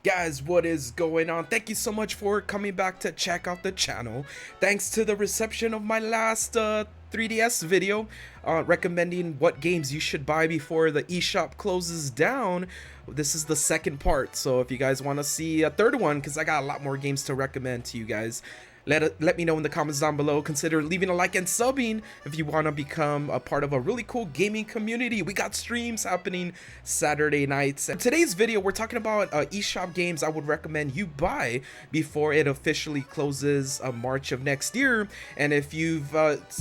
Guys, what is going on? Thank you so much for coming back to check out the channel. Thanks to the reception of my last 3DS video recommending what games you should buy before the eShop closes down. This is the second part, so if you guys want to see a third one, because I got a lot more games to recommend to you guys, let me know in the comments down below. Consider leaving a like and subbing if you want to become a part of a really cool gaming community. We got streams happening Saturday nights. In today's video, we're talking about eShop games I would recommend you buy before it officially closes March of next year. And if you've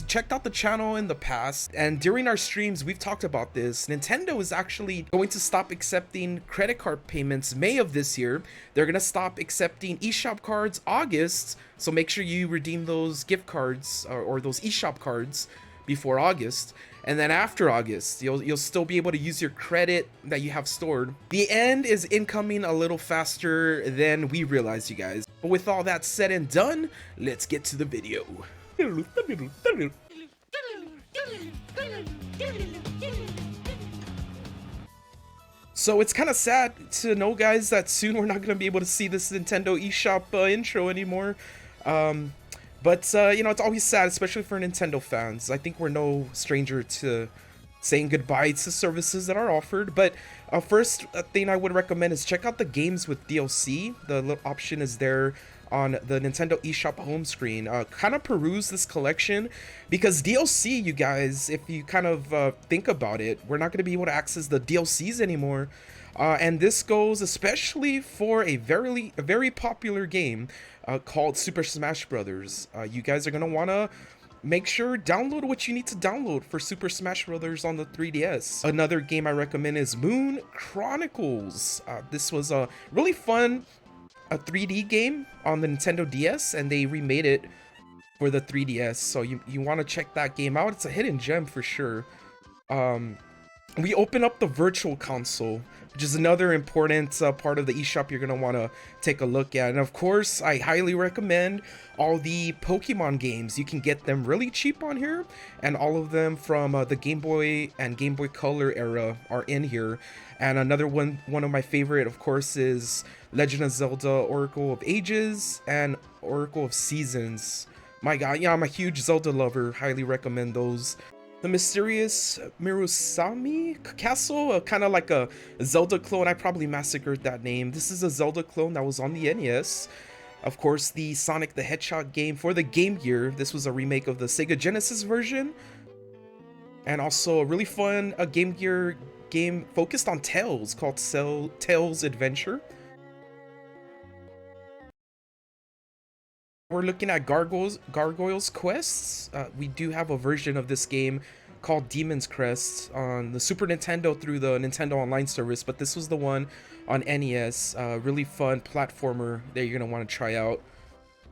checked out the channel in the past and during our streams, we've talked about this. Nintendo is actually going to stop accepting credit card payments May of this year. They're going to stop accepting eShop cards August. So make sure you redeem those gift cards or those eShop cards before August. And then after August, you'll still be able to use your credit that you have stored. The end is incoming a little faster than we realize, you guys. But with all that said and done, let's get to the video. So it's kind of sad to know, guys, that soon we're not going to be able to see this Nintendo eShop intro anymore. But you know, it's always sad, especially for Nintendo fans. I think we're no stranger to saying goodbye to services that are offered. But first thing I would recommend is check out the games with DLC. The little option is there on the Nintendo eShop home screen. Kind of peruse this collection, because DLC, you guys, if you kind of think about it, we're not going to be able to access the DLCs anymore. And this goes especially for a very popular game called Super Smash Brothers. You guys are going to want to make sure download what you need to download for Super Smash Brothers on the 3DS. Another game I recommend is Moon Chronicles. This was a really fun 3D game on the Nintendo DS, and they remade it for the 3DS, so you want to check that game out. It's a hidden gem for sure. We open up the Virtual Console, which is another important part of the eShop you're going to want to take a look at. And of course, I highly recommend all the Pokemon games. You can get them really cheap on here, and all of them from the Game Boy and Game Boy Color era are in here. And another one of my favorite, of course, is Legend of Zelda Oracle of Ages and Oracle of Seasons. My god, yeah, I'm a huge Zelda lover. Highly recommend those. The Mysterious Mirusami Castle, kind of like a Zelda clone. I probably massacred that name. This is a Zelda clone that was on the NES. Of course, the Sonic the Hedgehog game for the Game Gear. This was a remake of the Sega Genesis version. And also a really fun Game Gear game focused on Tails called Tails Adventure. We're looking at Gargoyle's Quests. We do have a version of this game called Demon's Crest on the Super Nintendo through the Nintendo Online service, but this was the one on NES. Really fun platformer that you're gonna want to try out.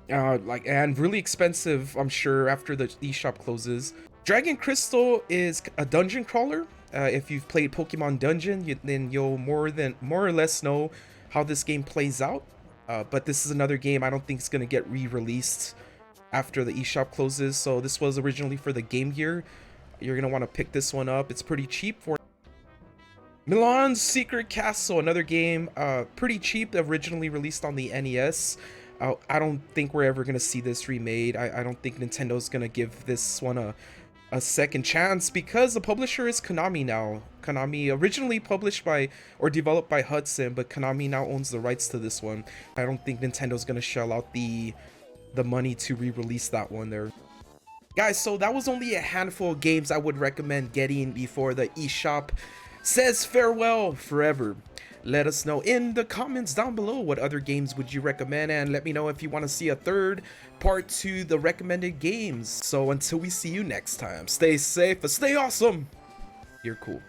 And really expensive, I'm sure, after the eShop closes. Dragon Crystal is a dungeon crawler. If you've played Pokemon Dungeon, then you'll more or less know how this game plays out. But this is another game I don't think is going to get re-released after the eShop closes. So this was originally for the Game Gear. You're going to want to pick this one up. It's pretty cheap for Milan's Secret Castle, another game pretty cheap, originally released on the NES. I don't think we're ever going to see this remade. I don't think Nintendo's going to give this one a second chance, because the publisher is Konami now. Konami, originally published by or developed by Hudson, but Konami now owns the rights to this one. I don't think Nintendo's gonna shell out the money to re-release that one there. Guys, so that was only a handful of games I would recommend getting before the eShop says farewell forever. Let us know in the comments down below what other games would you recommend, and let me know if you want to see a third part to the recommended games. So until we see you next time, stay safe and stay awesome. You're cool.